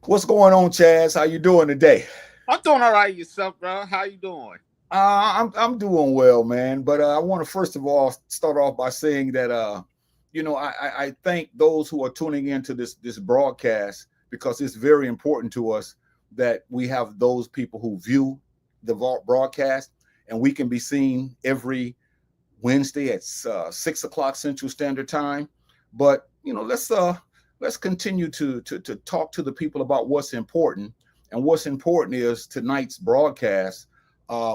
What's going on, Chaz? How you doing today? I'm doing all right yourself, bro. How you doing? I'm doing well, man. But I want to first of all start off by saying that I thank those who are tuning into this broadcast because it's very important to us that we have those people who view the broadcast, and we can be seen every Wednesday at 6 o'clock Central Standard Time. But let's continue to talk to the people about what's important, and what's important is tonight's broadcast,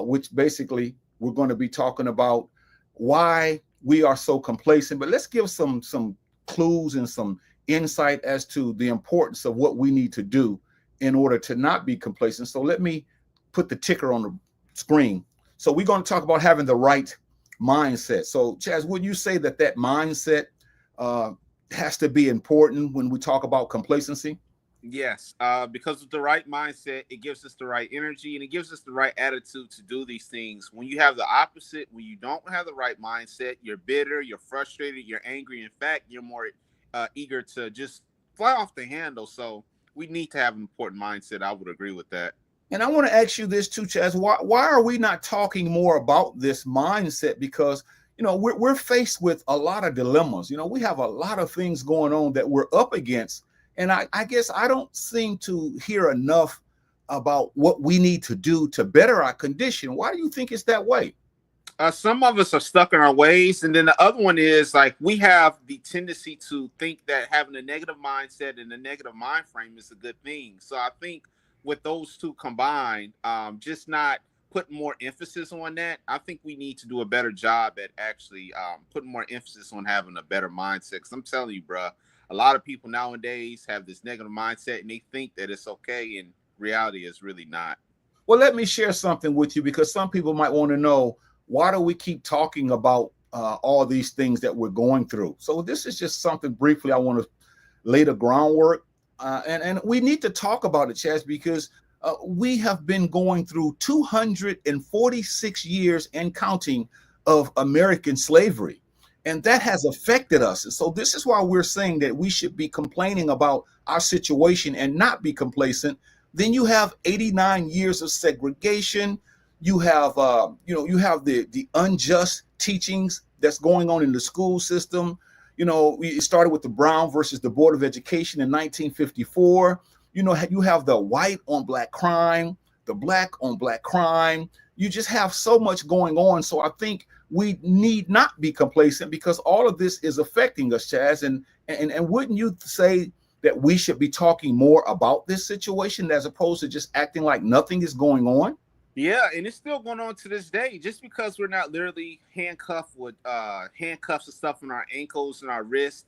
which basically we're going to be talking about why we are so complacent. But let's give some clues and some insight as to the importance of what we need to do in order to not be complacent. So let me put the ticker on the screen. So we're going to talk about having the right mindset. So Chaz, would you say that mindset uh, has to be important when we talk about complacency? Yes, because with the right mindset, it gives us the right energy and it gives us the right attitude to do these things. When you have the opposite, when you don't have the right mindset, you're bitter, you're frustrated, you're angry. In fact, you're more eager to just fly off the handle. So we need to have an important mindset. I would agree with that. And I want to ask you this too, Chaz. Why are we not talking more about this mindset? Because we're faced with a lot of dilemmas. We have a lot of things going on that we're up against, and I guess I don't seem to hear enough about what we need to do to better our condition. Why do you think it's that way? Some of us are stuck in our ways, and then the other one is like we have the tendency to think that having a negative mindset and a negative mind frame is a good thing. So I think with those two combined, just not putting more emphasis on that. I think we need to do a better job at actually putting more emphasis on having a better mindset. Because I'm telling you, bro, a lot of people nowadays have this negative mindset and they think that it's okay, and reality is really not. Well, let me share something with you because some people might want to know, why do we keep talking about all these things that we're going through? So this is just something briefly I want to lay the groundwork, and we need to talk about it, Chaz, because we have been going through 246 years and counting of American slavery, and that has affected us. And so this is why we're saying that we should be complaining about our situation and not be complacent. Then you have 89 years of segregation. You have you have the unjust teachings that's going on in the school system. We started with the Brown versus the Board of Education in 1954. You have the white on black crime, the black on black crime. You just have so much going on. So I think we need not be complacent because all of this is affecting us, Chaz. And wouldn't you say that we should be talking more about this situation as opposed to just acting like nothing is going on? Yeah, and it's still going on to this day. Just because we're not literally handcuffed with handcuffs and stuff on our ankles and our wrists,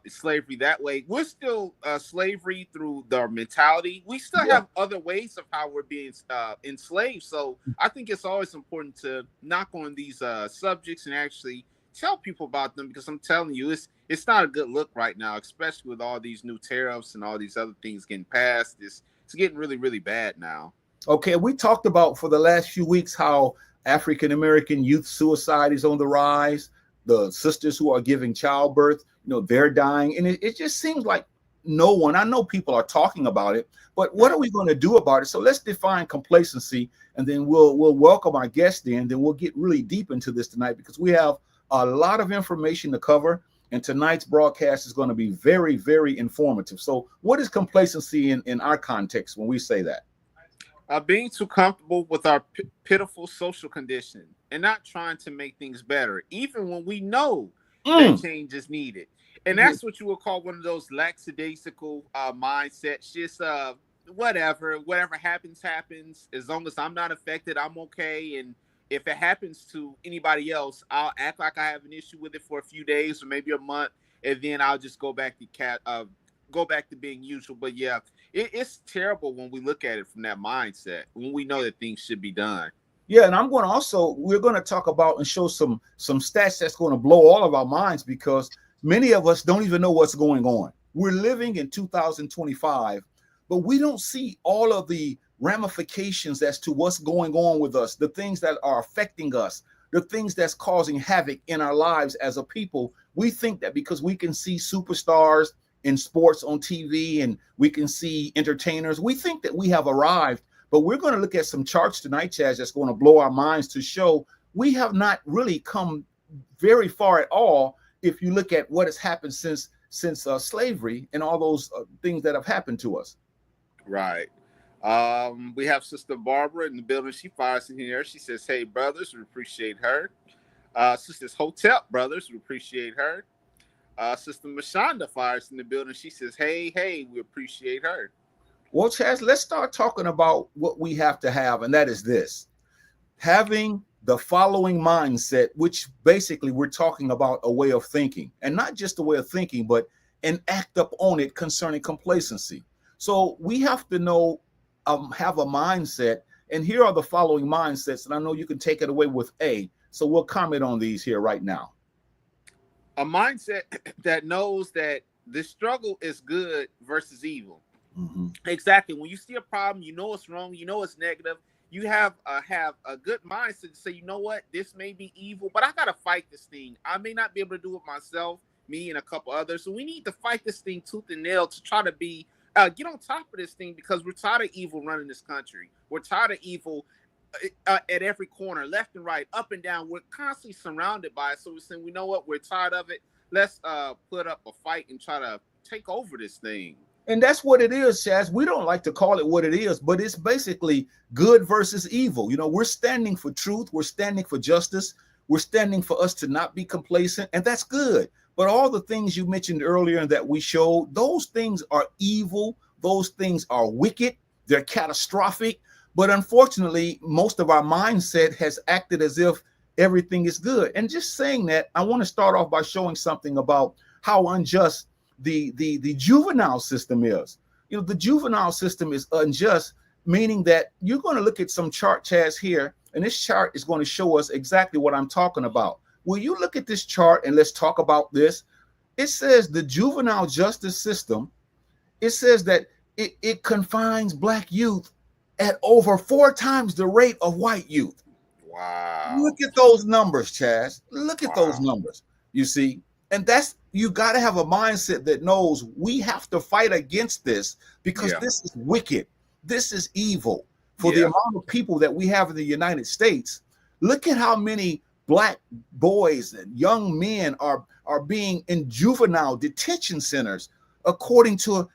slavery that way. We're still slavery through the mentality. We still Yeah. have other ways of how we're being enslaved. So I think it's always important to knock on these subjects and actually tell people about them, because I'm telling you, it's not a good look right now, especially with all these new tariffs and all these other things getting passed. It's getting really, really bad now. Okay, we talked about for the last few weeks how African American youth suicide is on the rise. The sisters who are giving childbirth, they're dying. And it just seems like no one, I know people are talking about it, but what are we going to do about it? So let's define complacency, and then we'll welcome our guest in. Then we'll get really deep into this tonight because we have a lot of information to cover. And tonight's broadcast is going to be very, very informative. So what is complacency in our context when we say that? Being too comfortable with our pitiful social condition and not trying to make things better, even when we know that Mm. change is needed. And that's what you would call one of those lackadaisical mindsets. Just whatever happens, happens. As long as I'm not affected, I'm okay. And if it happens to anybody else, I'll act like I have an issue with it for a few days or maybe a month, and then I'll just go back to being usual. But yeah, it's terrible when we look at it from that mindset, when we know that things should be done. Yeah, and we're going to talk about and show some stats that's going to blow all of our minds because many of us don't even know what's going on. We're living in 2025, but we don't see all of the ramifications as to what's going on with us, the things that are affecting us, the things that's causing havoc in our lives as a people. We think that because we can see superstars in sports on TV, and we can see entertainers. We think that we have arrived, but we're going to look at some charts tonight, Chazz, that's going to blow our minds to show we have not really come very far at all. If you look at what has happened since slavery and all those things that have happened to us. Right. We have Sister Barbara in the building. She fires in here. She says, "Hey, brothers, we appreciate her." Sisters Hotep brothers, we appreciate her. Sister Mashonda fires in the building. She says, "Hey, we appreciate her." Well, Chaz, let's start talking about what we have to have, and that is this: having the following mindset, which basically we're talking about a way of thinking, and not just a way of thinking, but an act up on it concerning complacency. So we have to know, have a mindset, and here are the following mindsets, and I know you can take it away with A. So we'll comment on these here right now. A mindset that knows that the struggle is good versus evil. Mm-hmm. Exactly. When you see a problem, you know it's wrong, you know it's negative. You have a good mindset to say, you know what, this may be evil, but I gotta fight this thing. I may not be able to do it myself, me and a couple others. So we need to fight this thing tooth and nail to try to be get on top of this thing, because we're tired of evil running this country. We're tired of evil at every corner, left and right, up and down. We're constantly surrounded by it. So we're saying, we know what, we're tired of it. Let's put up a fight and try to take over this thing. And that's what it is, Chaz. We don't like to call it what it is, but it's basically good versus evil. You know, we're standing for truth. We're standing for justice. We're standing for us to not be complacent, and that's good. But all the things you mentioned earlier and that we showed, those things are evil. Those things are wicked. They're catastrophic. But unfortunately, most of our mindset has acted as if everything is good. And just saying that, I want to start off by showing something about how unjust the juvenile system is. You know, the juvenile system is unjust, meaning that you're going to look at some chart, Chaz, here, and this chart is going to show us exactly what I'm talking about. Will you look at this chart and let's talk about this? It says the juvenile justice system, it says that it confines Black youth at over 4 times the rate of white youth. Wow. Look at those numbers, Chaz. Look at Wow. those numbers, you see. And that's, you got to have a mindset that knows we have to fight against this, because this is wicked. This is evil. For the amount of people that we have in the United States, look at how many Black boys and young men are being in juvenile detention centers. According to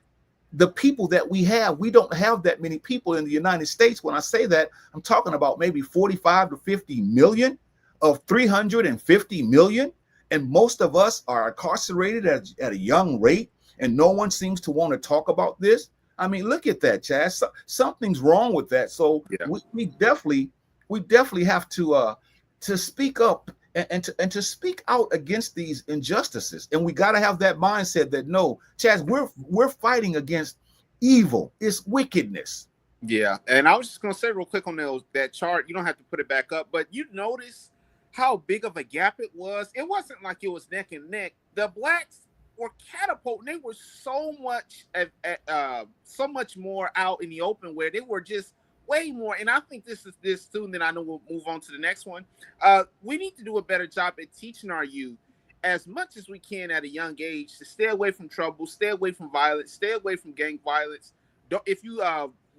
the people that we have, we don't have that many people in the United States. When I say that, I'm talking about maybe 45 to 50 million of 350 million. And most of us are incarcerated at a young rate, and no one seems to want to talk about this. I mean, look at that, Chaz. Something's wrong with that. So we definitely have to speak up and to speak out against these injustices. And we got to have that mindset that no, Chaz, we're fighting against evil. It's wickedness. Yeah, and I was just gonna say real quick on that chart. You don't have to put it back up, but you notice how big of a gap it was. It wasn't like it was neck and neck. The Blacks were catapulting. They were so much more out in the open, where they were just way more. And I think this too, and then I know we'll move on to the next one. We need to do a better job at teaching our youth as much as we can at a young age to stay away from trouble, stay away from violence, stay away from gang violence. If you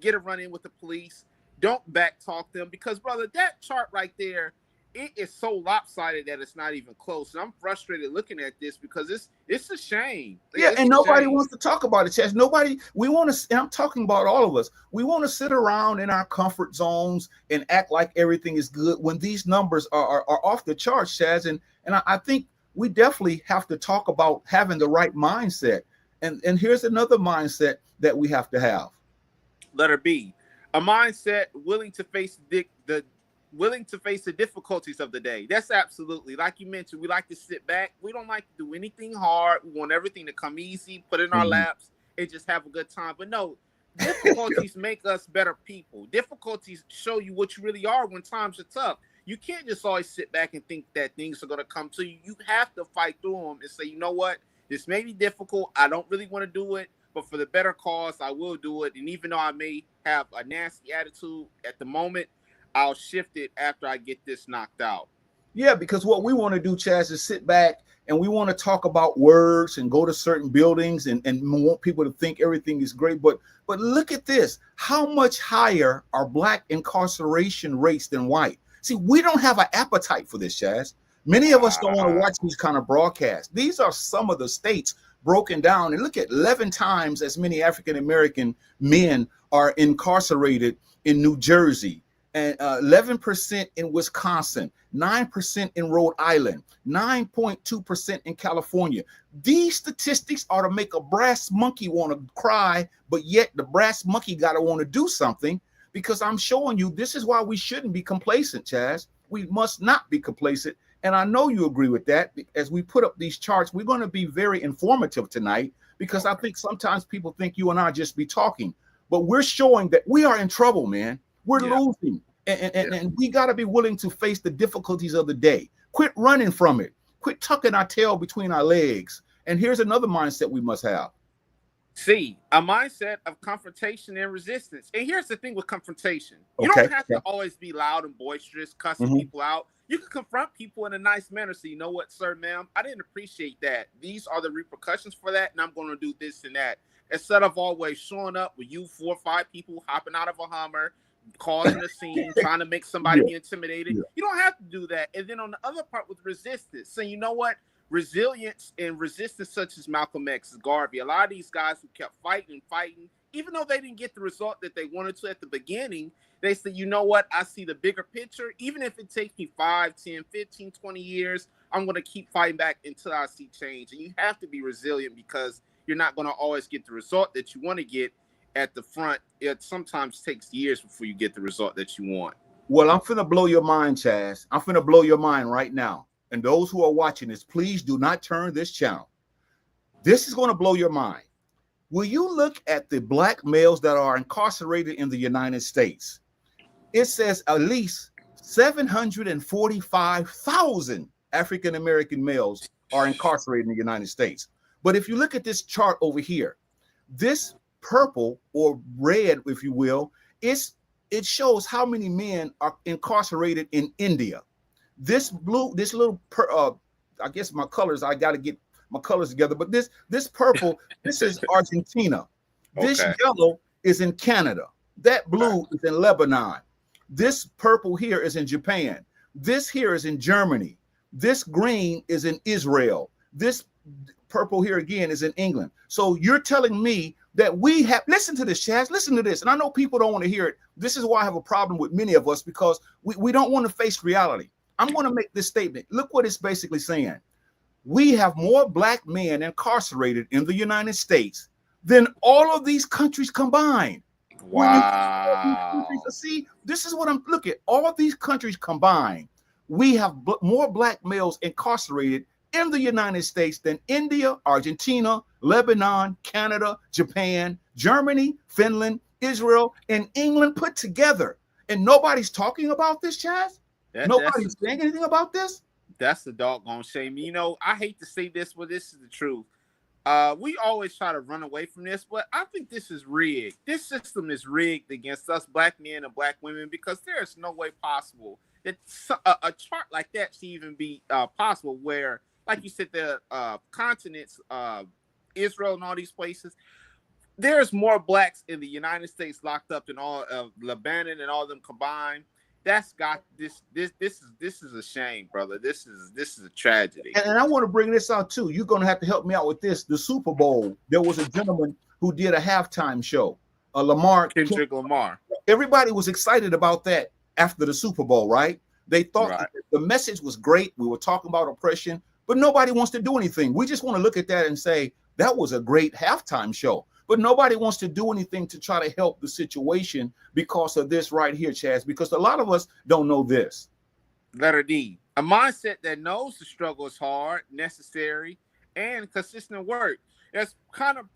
get a run-in with the police, don't back talk them, because, brother, that chart right there, it is so lopsided that it's not even close. And I'm frustrated looking at this, because it's a shame. Yeah, and nobody wants to talk about it, Chaz. Nobody, we want to, and I'm talking about all of us, we want to sit around in our comfort zones and act like everything is good when these numbers are off the charts, Chaz. And I think we definitely have to talk about having the right mindset. And here's another mindset that we have to have. Letter B, a mindset willing to face the difficulties of the day. That's absolutely, like you mentioned, we like to sit back. We don't like to do anything hard. We want everything to come easy, put in our laps, and just have a good time. But no, difficulties make us better people. Difficulties show you what you really are when times are tough. You can't just always sit back and think that things are going to come to you. You have to fight through them and say, you know what? This may be difficult. I don't really want to do it, but for the better cause, I will do it. And even though I may have a nasty attitude at the moment, I'll shift it after I get this knocked out. Yeah, because what we want to do, Chaz, is sit back and we want to talk about words and go to certain buildings and want people to think everything is great. But look at this. How much higher are black incarceration rates than white? See, we don't have an appetite for this, Chaz. Many of us don't want to Wow. watch these kind of broadcasts. These are some of the states broken down. And look at 11 times as many African American men are incarcerated in New Jersey, and 11% in Wisconsin, 9% in Rhode Island, 9.2% in California. These statistics are to make a brass monkey want to cry, but yet the brass monkey got to want to do something, because I'm showing you this is why we shouldn't be complacent, Chaz. We must not be complacent. And I know you agree with that. As we put up these charts, we're going to be very informative tonight, because I think sometimes people think you and I just be talking, but we're showing that we are in trouble, man. We're losing. And we got to be willing to face the difficulties of the day. Quit running from it. Quit tucking our tail between our legs. And here's another mindset we must have. See, a mindset of confrontation and resistance. And here's the thing with confrontation. You Okay. don't have to always be loud and boisterous, cussing people out. You can confront people in a nice manner. So you know what, sir, ma'am, I didn't appreciate that. These are the repercussions for that, and I'm going to do this and that. Instead of always showing up with you 4 or 5 people hopping out of a Hummer, causing a scene, trying to make somebody be intimidated. You don't have to do that. And then on the other part with resistance, saying, you know what? Resilience and resistance, such as Malcolm X's Garvey, a lot of these guys who kept fighting and fighting, even though they didn't get the result that they wanted to at the beginning, they said, you know what? I see the bigger picture. Even if it takes me 5, 10, 15, 20 years, I'm going to keep fighting back until I see change. And you have to be resilient, because you're not going to always get the result that you want to get at the front. It sometimes takes years before you get the result that you want. Well, I'm finna blow your mind, Chaz. I'm finna blow your mind right now. And those who are watching this, please do not turn this channel. This is going to blow your mind. Will you look at the black males that are incarcerated in the United States? It says at least 745,000 African American males are incarcerated in the United States. But if you look at this chart over here, this purple or red, if you will, it shows how many men are incarcerated in India. This blue, this little, I guess my colors, I got to get my colors together. But this purple, this is Argentina. This yellow is in Canada. That blue is in Lebanon. This purple here is in Japan. This here is in Germany. This green is in Israel. This purple here again is in England. So you're telling me that we have, listen to this, Chaz, listen to this. And I know people don't want to hear it. This is why I have a problem with many of us, because we don't want to face reality. I'm going to make this statement. Look what it's basically saying. We have more black men incarcerated in the United States than all of these countries combined. Wow. See, this is what I'm looking at. All of these countries combined, we have more black males incarcerated in the United States than India, Argentina, Lebanon, Canada, Japan, Germany, Finland, Israel, and England put together. And nobody's talking about this, Chaz? Nobody's saying anything about this? That's the doggone shame. You know, I hate to say this, but this is the truth. We always try to run away from this, but I think this is rigged. This system is rigged against us black men and black women, because there is no way possible that a chart like that should even be possible, where, like you said, the continents, Israel and all these places, there's more blacks in the United States locked up than all of Lebanon and all of them combined. That's got this is a shame, brother. This is a tragedy. And I want to bring this out too. You're going to have to help me out with this. The Super Bowl, there was a gentleman who did a halftime show, Kendrick Lamar. Everybody was excited about that after the Super Bowl, right? They thought that the message was great. We were talking about oppression, but nobody wants to do anything. We just want to look at that and say that was a great halftime show. But nobody wants to do anything to try to help the situation because of this right here, Chaz, because a lot of us don't know this. Letter D, a mindset that knows the struggle is hard, necessary, and consistent work. That's kind of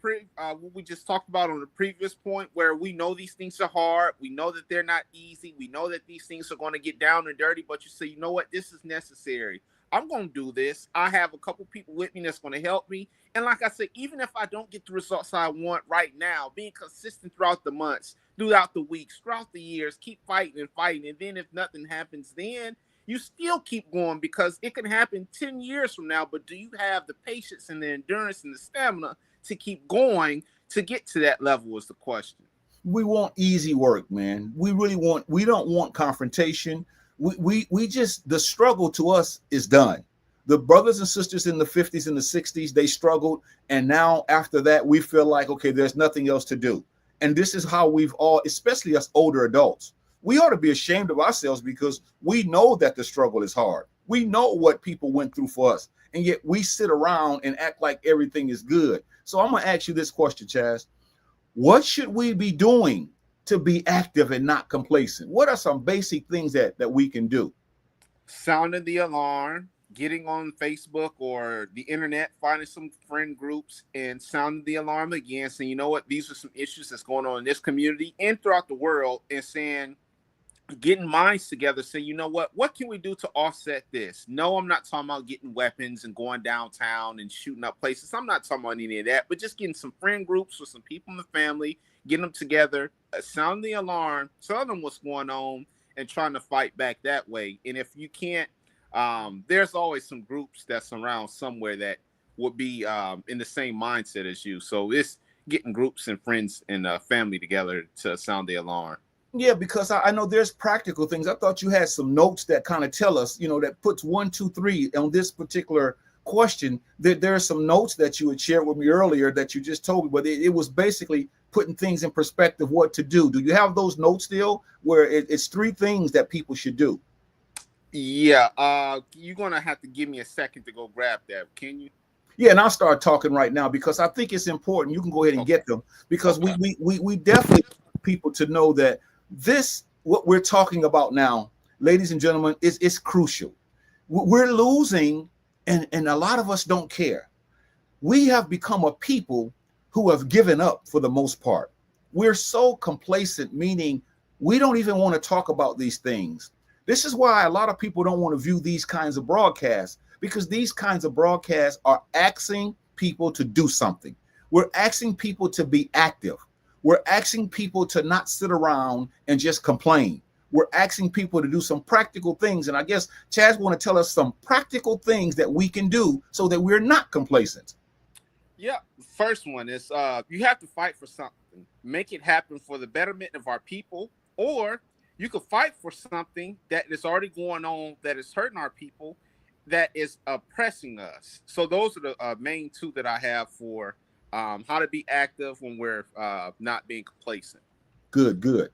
what we just talked about on the previous point, where we know these things are hard. We know that they're not easy. We know that these things are going to get down and dirty, but you say, you know what, this is necessary. I'm going to do this. I have a couple people with me that's going to help me. And like I said, even if I don't get the results I want right now, being consistent throughout the months, throughout the weeks, throughout the years, keep fighting and fighting. And then if nothing happens, then you still keep going because it can happen 10 years from now. But do you have the patience and the endurance and the stamina to keep going to get to that level is the question. We want easy work, man. We don't want confrontation. We just, the struggle to us is done. The brothers and sisters in the 50s and the 60s, they struggled. And now after that, we feel like, okay, there's nothing else to do. And this is how we've all, especially us older adults, we ought to be ashamed of ourselves because we know that the struggle is hard. We know what people went through for us. And yet we sit around and act like everything is good. So I'm going to ask you this question, Chazz. What should we be doing to be active and not complacent? What are some basic things that we can do? Sounding the alarm, getting on Facebook or the internet, finding some friend groups and sounding the alarm again, saying, you know what, these are some issues that's going on in this community and throughout the world, and saying, getting minds together, say, you know what can we do to offset this? No, I'm not talking about getting weapons and going downtown and shooting up places. I'm not talking about any of that, but just getting some friend groups with some people in the family, getting them together, sound the alarm, tell them what's going on, and trying to fight back that way. And if you can't, there's always some groups that's around somewhere that would be in the same mindset as you. So it's getting groups and friends and family together to sound the alarm. Yeah, because I know there's practical things. I thought you had some notes that kind of tell us, that puts 1, 2, 3 on this particular question. There are some notes that you had shared with me earlier that you just told me, but it was basically putting things in perspective, what to do. Do you have those notes still where it's 3 things that people should do? Yeah, you're going to have to give me a second to go grab that. Can you? Yeah, and I'll start talking right now because I think it's important. You can go ahead and get them because we definitely want people to know that what we're talking about now, ladies and gentlemen, is crucial. We're losing, and a lot of us don't care. We have become a people who have given up for the most part. We're so complacent, meaning we don't even want to talk about these things. This is why a lot of people don't want to view these kinds of broadcasts, because these kinds of broadcasts are asking people to do something. We're asking people to be active. We're asking people to not sit around and just complain. We're asking people to do some practical things. And I guess Chazz want to tell us some practical things that we can do so that we're not complacent. Yeah. First one is you have to fight for something. Make it happen for the betterment of our people. Or you could fight for something that is already going on that is hurting our people, that is oppressing us. So those are the main 2 that I have for how to be active when we're not being complacent. Good.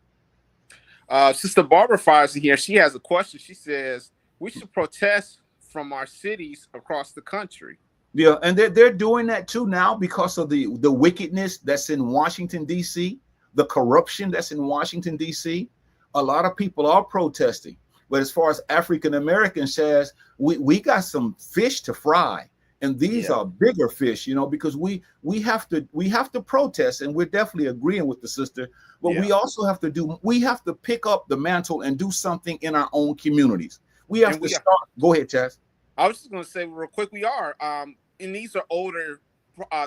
Sister Barbara fires in here. She has a question. She says, we should protest from our cities across the country. Yeah, and they're doing that too now because of the wickedness that's in Washington, D.C., the corruption that's in Washington, D.C. A lot of people are protesting. But as far as African Americans says, we got some fish to fry. And these are bigger fish, because we have to protest, and we're definitely agreeing with the sister. But we also have to pick up the mantle and do something in our own communities. We have to start. Go ahead, Chazz. I was just going to say real quick, we are, and these are older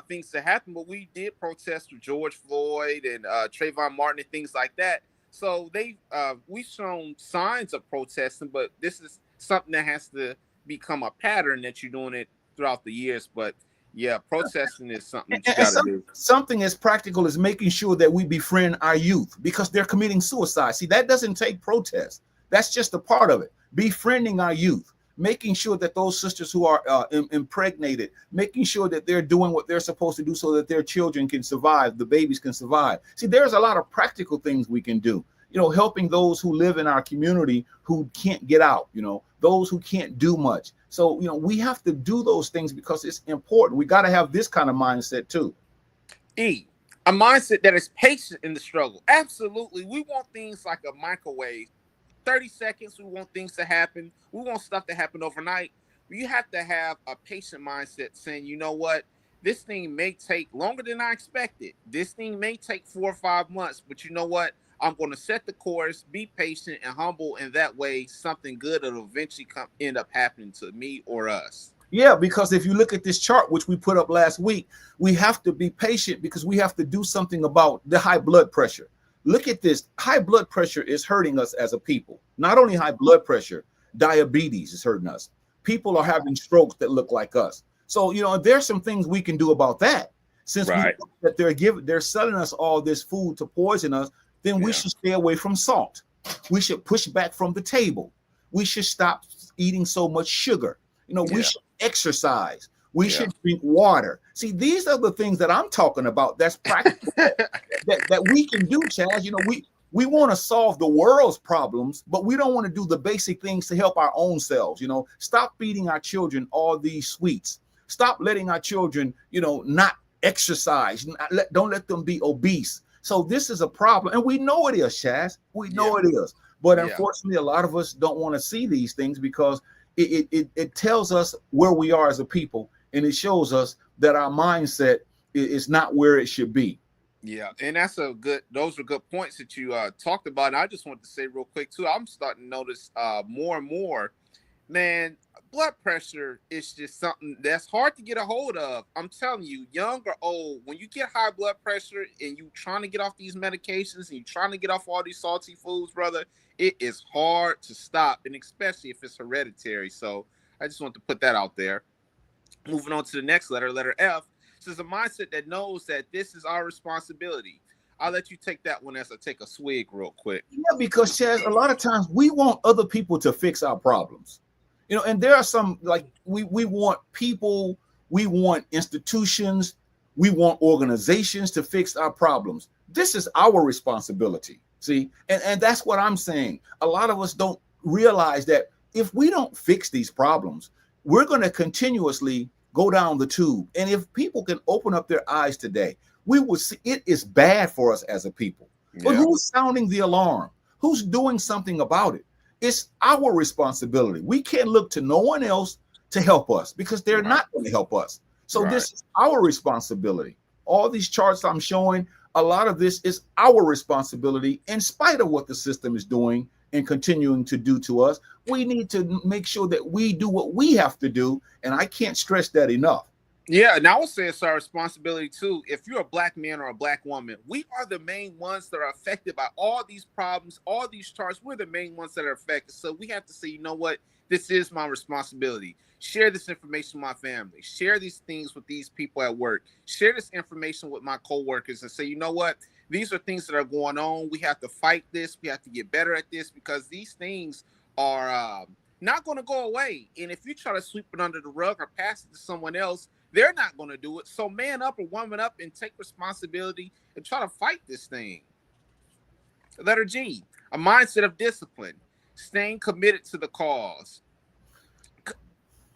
things that happen, but we did protest with George Floyd and Trayvon Martin and things like that. So we've shown signs of protesting, but this is something that has to become a pattern that you're doing it throughout the years. But yeah, protesting is something you got to do. Something as practical as making sure that we befriend our youth because they're committing suicide. See, that doesn't take protest. That's just a part of it. Befriending our youth, making sure that those sisters who are impregnated, making sure that they're doing what they're supposed to do so that their children can survive, the babies can survive. See, there's a lot of practical things we can do. Helping those who live in our community who can't get out, those who can't do much. So, we have to do those things because it's important. We got to have this kind of mindset too. A mindset that is patient in the struggle. Absolutely. We want things like a microwave. 30 seconds, we want things to happen. We want stuff to happen overnight. You have to have a patient mindset saying, you know what? This thing may take longer than I expected. This thing may take 4 or 5 months, but you know what? I'm going to set the course, be patient and humble, and that way something good will eventually end up happening to me or us. Yeah, because if you look at this chart, which we put up last week, we have to be patient because we have to do something about the high blood pressure. Look at this. High blood pressure is hurting us as a people. Not only high blood pressure, Diabetes is hurting us. People are having strokes that look like us. So, there's some things we can do about that. Since we know that they're selling us all this food to poison us, then we should stay away from salt. We should push back from the table. We should stop eating so much sugar. We should exercise. We should drink water. See, these are the things that I'm talking about. That's practical that we can do, Chazz. We want to solve the world's problems, but we don't want to do the basic things to help our own selves. Stop feeding our children all these sweets. Stop letting our children, not exercise. Don't let them be obese. So this is a problem, and we know it is, Chazz. We know it is. But unfortunately, a lot of us don't want to see these things because it tells us where we are as a people, and it shows us that our mindset is not where it should be. Yeah, and those are good points that you talked about. And I just want to say real quick too, I'm starting to notice more and more, man, blood pressure is just something that's hard to get a hold of. I'm telling you, young or old, when you get high blood pressure and you trying to get off these medications and you trying to get off all these salty foods, brother, it is hard to stop, and especially if it's hereditary. So I just want to put that out there. Moving on to the next letter, letter F. This is a mindset that knows that this is our responsibility. I'll let you take that one as I take a swig real quick. Yeah, because Chazz, a lot of times we want other people to fix our problems. And there are some, like, we want people, we want institutions, we want organizations to fix our problems. This is our responsibility. See, and that's what I'm saying. A lot of us don't realize that if we don't fix these problems, we're going to continuously go down the tube. And if people can open up their eyes today, we will see it is bad for us as a people. But who's sounding the alarm? Who's doing something about it? It's our responsibility. We can't look to no one else to help us because they're not going to help us. So this is our responsibility. All these charts I'm showing, a lot of this is our responsibility in spite of what the system is doing and continuing to do to us. We need to make sure that we do what we have to do. And I can't stress that enough. Yeah, and I would say it's our responsibility too. If you're a black man or a black woman, we are the main ones that are affected by all these problems, all these charts. We're the main ones that are affected. So we have to say, you know what? This is my responsibility. Share this information with my family. Share these things with these people at work. Share this information with my coworkers and say, you know what? These are things that are going on. We have to fight this. We have to get better at this because these things are not going to go away. And if you try to sweep it under the rug or pass it to someone else, they're not going to do it. So man up or woman up and take responsibility and try to fight this thing. Letter G, a mindset of discipline, staying committed to the cause.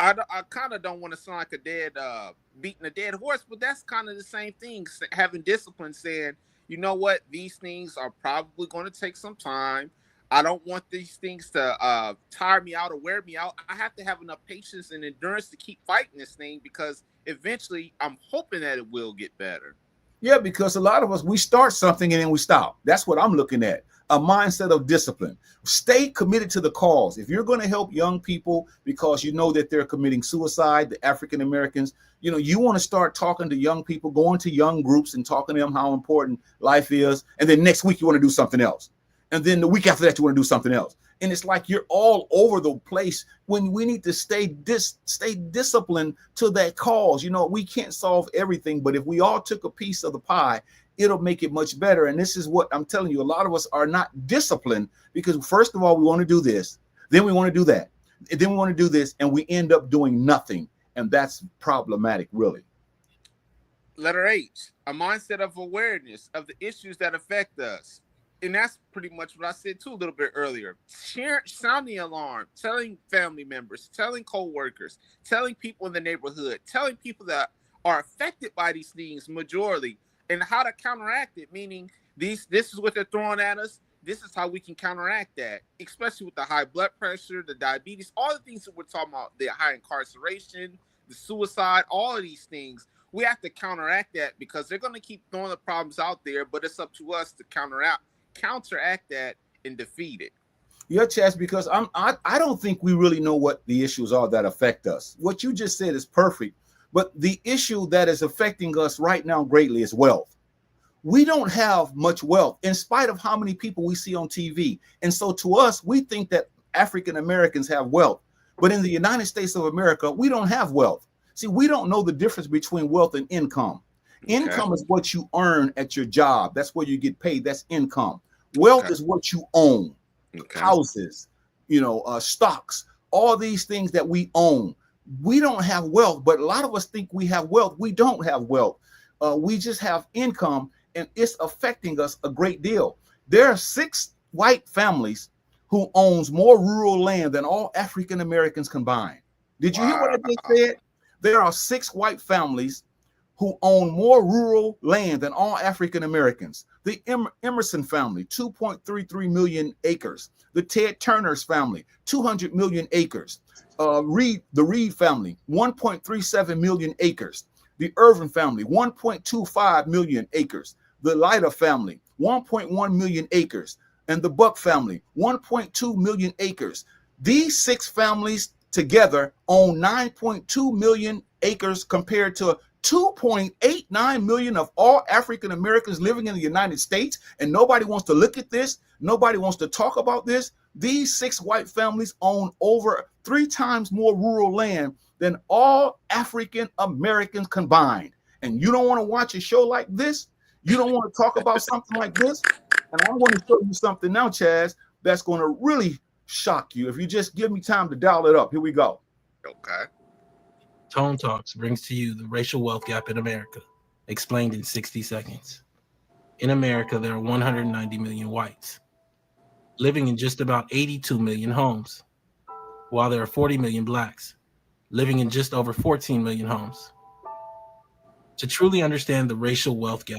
I kind of don't want to sound like beating a dead horse, but that's kind of the same thing. Having discipline, saying, you know what, these things are probably going to take some time. I don't want these things to tire me out or wear me out. I have to have enough patience and endurance to keep fighting this thing because eventually I'm hoping that it will get better. Yeah, because a lot of us, we start something and then we stop. That's what I'm looking at. A mindset of discipline. Stay committed to the cause. If you're going to help young people because you know that they're committing suicide, the African Americans, you want to start talking to young people, going to young groups and talking to them how important life is. And then next week you want to do something else. And then the week after that, you want to do something else. And it's like you're all over the place when we need to stay disciplined to that cause. We can't solve everything, but if we all took a piece of the pie, it'll make it much better. And this is what I'm telling you. A lot of us are not disciplined because first of all, we want to do this, then we want to do that, and then we want to do this, and we end up doing nothing. And that's problematic, really. Letter H, a mindset of awareness of the issues that affect us. And that's pretty much what I said too a little bit earlier. Sounding the alarm, telling family members, telling co-workers, telling people in the neighborhood, telling people that are affected by these things majorly, and how to counteract it. Meaning, this is what they're throwing at us. This is how we can counteract that, especially with the high blood pressure, the diabetes, all the things that we're talking about, the high incarceration, the suicide, all of these things. We have to counteract that because they're going to keep throwing the problems out there, but it's up to us to counteract that and defeat it. Yeah, Chazz, because I don't think we really know what the issues are that affect us. What you just said is perfect, but the issue that is affecting us right now greatly is wealth. We don't have much wealth in spite of how many people we see on TV. And so to us, we think that African Americans have wealth. But in the United States of America, we don't have wealth. See, we don't know the difference between wealth and income. Income is what you earn at your job. That's where you get paid. That's income. Wealth is what you own. Houses, stocks, all these things that we own. We don't have wealth, but a lot of us think we have wealth. We don't have wealth. We just have income, and it's affecting us a great deal. There are 6 white families who owns more rural land than all African Americans combined. Did you hear what I just said? There are 6 white families who own more rural land than all African Americans. The Emerson family, 2.33 million acres. The Ted Turner's family, 200 million acres. The Reed family, 1.37 million acres. The Irvin family, 1.25 million acres. The Leiter family, 1.1 million acres. And the Buck family, 1.2 million acres. These 6 families together own 9.2 million acres compared to 2.89 million of all African Americans living in the United States. And nobody wants to look at this. Nobody wants to talk about this. These 6 white families own over 3 times more rural land than all African Americans combined. And you don't want to watch a show like this? You don't want to talk about something like this? And I want to show you something now, Chazz, that's going to really shock you. If you just give me time to dial it up. Here we go. Okay. Tone Talks brings to you the racial wealth gap in America, explained in 60 seconds. In America, there are 190 million whites, living in just about 82 million homes, while there are 40 million blacks, living in just over 14 million homes. To truly understand the racial wealth gap,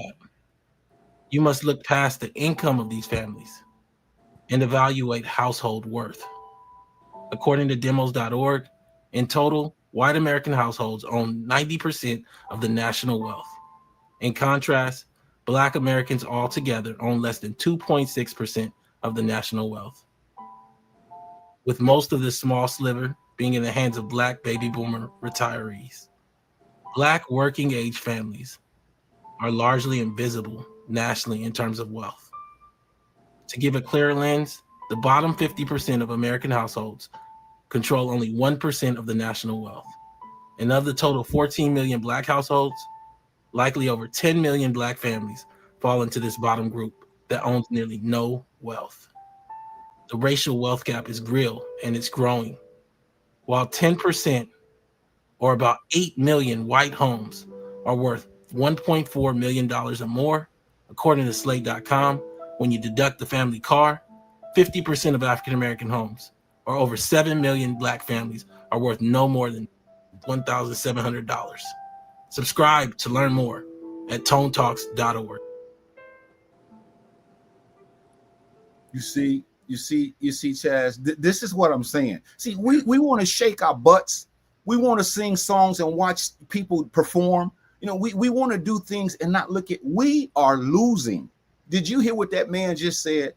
you must look past the income of these families and evaluate household worth. According to demos.org, in total, white American households own 90% of the national wealth. In contrast, Black Americans altogether own less than 2.6% of the national wealth, with most of this small sliver being in the hands of Black baby boomer retirees. Black working age families are largely invisible nationally in terms of wealth. To give a clearer lens, the bottom 50% of American households control only 1% of the national wealth. And of the total 14 million Black households, likely over 10 million Black families fall into this bottom group that owns nearly no wealth. The racial wealth gap is real and it's growing. While 10% or about 8 million white homes are worth $1.4 million or more, according to Slate.com, when you deduct the family car, 50% of African American homes, or over 7 million Black families, are worth no more than $1,700. Subscribe to learn more at tonetalks.org. You see, Chazz, this is what I'm saying. See, we want to shake our butts. We want to sing songs and watch people perform. We want to do things and not look at, we are losing. Did you hear what that man just said?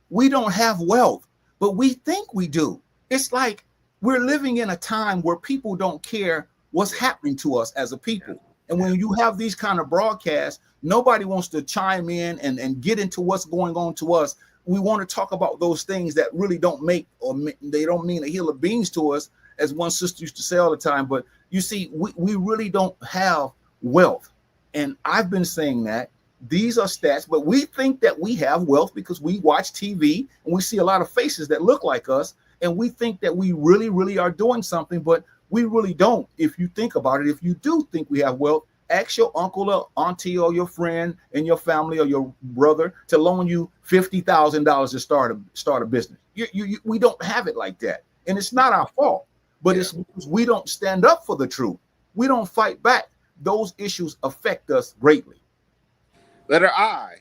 We don't have wealth, but we think we do. It's like we're living in a time where people don't care what's happening to us as a people. And when you have these kind of broadcasts, nobody wants to chime in and get into what's going on to us. We want to talk about those things that really don't make, or they don't mean a hill of beans to us, as one sister used to say all the time. But you see, we really don't have wealth. And I've been saying that. These are stats, but we think that we have wealth because we watch TV and we see a lot of faces that look like us. And we think that we really, really are doing something, but we really don't. If you think about it, if you do think we have wealth, ask your uncle or auntie or your friend in your family or your brother to loan you $50,000 to start a business. We don't have it like that. And it's not our fault, but it's because we don't stand up for the truth. We don't fight back. Those issues affect us greatly. Letter I,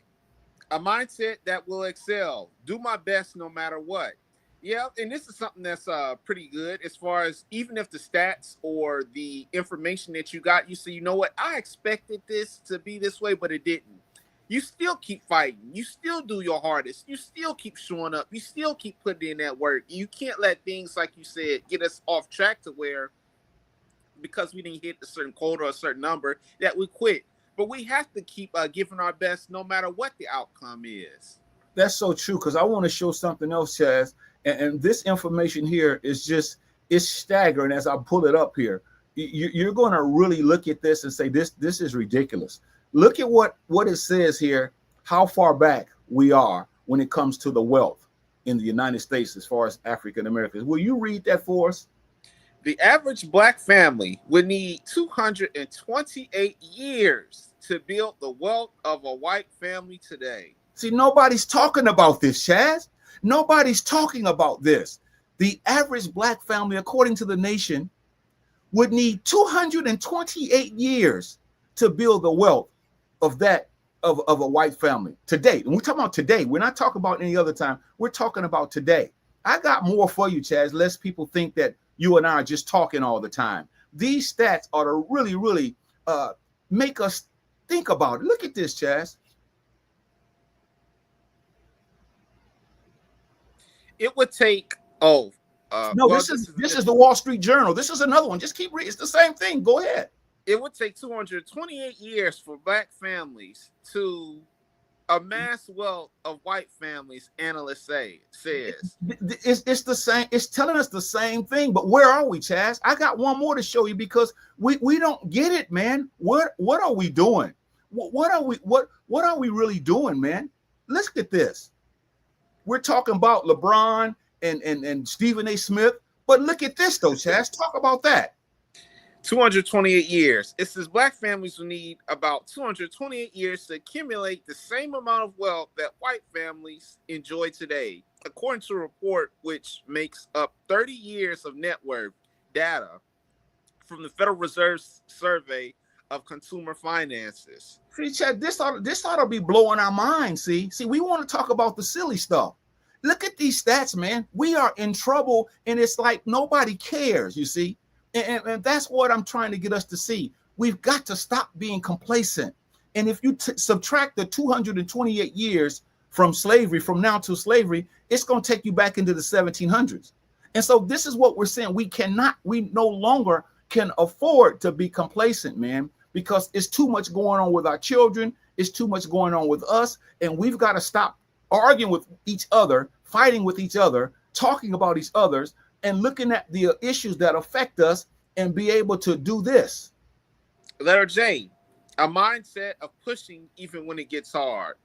a mindset that will excel. Do my best no matter what. Yeah, and this is something that's pretty good as far as even if the stats or the information that you got, you say, you know what, I expected this to be this way, but it didn't. You still keep fighting. You still do your hardest. You still keep showing up. You still keep putting in that work. You can't let things, like you said, get us off track to where because we didn't hit a certain quota or a certain number that we quit. But we have to keep giving our best no matter what the outcome is. That's so true, because I want to show something else, Chazz. And this information here is just, it's staggering. As I pull it up here, you're going to really look at this and say, this is ridiculous. Look at what it says here, how far back we are when it comes to the wealth in the United States as far as African Americans. Will you read that for us? The average black family would need 228 years to build the wealth of a white family today. See, nobody's talking about this, Chazz. Nobody's talking about this. The average black family, according to the nation, would need 228 years to build the wealth of a white family today. And we're talking about today. We're not talking about any other time. We're talking about today. I got more for you, Chazz, lest people think that you and I are just talking all the time. These stats ought to really, really make us think about it. Look at this, Chazz. It would take, this is the Wall Street Journal. This is another one. Just keep reading. It's the same thing. Go ahead. It would take 228 years for black families to amass wealth of white families, analysts says. It's the same. It's telling us the same thing. But where are we, Chazz? I got one more to show you because we don't get it, man. What are we doing? What are we really doing, man? Let's get this. We're talking about LeBron and Stephen A. Smith, but look at this though, Chazz. Talk about that. 228 years. It says black families will need about 228 years to accumulate the same amount of wealth that white families enjoy today, according to a report which makes up 30 years of net worth data from the Federal Reserve Survey of Consumer Finances. See, Chad, this ought to be blowing our minds. See, we want to talk about the silly stuff. Look at these stats, man. We are in trouble, and it's like nobody cares, you see. And that's what I'm trying to get us to see. We've got to stop being complacent. And if you subtract the 228 years from slavery, from now to slavery, it's going to take you back into the 1700s. And so this is what we're saying. We no longer can afford to be complacent, man, because it's too much going on with our children. It's too much going on with us. And we've got to stop arguing with each other, fighting with each other, talking about each others, and looking at the issues that affect us and be able to do this. Letter J, a mindset of pushing even when it gets hard.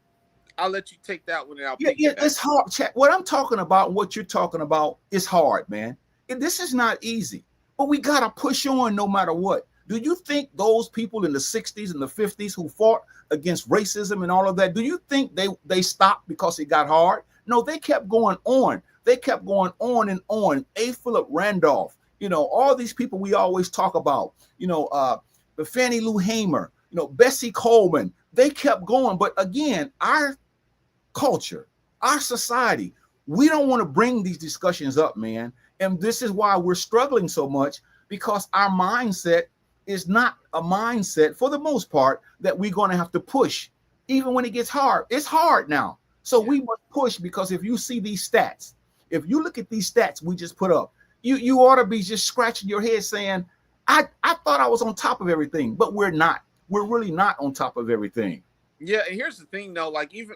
I'll let you take that one. And I'll it's hard. What I'm talking about, what you're talking about, is hard, man. This is not easy, but we got to push on no matter what. Do you think those people in the 60s and the 50s who fought against racism and all of that, do you think they stopped because it got hard? No, they kept going on. They kept going on and on. A. Philip Randolph, all these people we always talk about, Fannie Lou Hamer, Bessie Coleman, they kept going. But again, our culture, our society, we don't want to bring these discussions up, man. And this is why we're struggling so much, because our mindset is not a mindset, for the most part, that we're going to have to push, even when it gets hard. It's hard now. So we must push, because if you see these stats, if you look at these stats we just put up, you ought to be just scratching your head saying, I thought I was on top of everything, but we're not. We're really not on top of everything. Yeah, and here's the thing, though. Like, even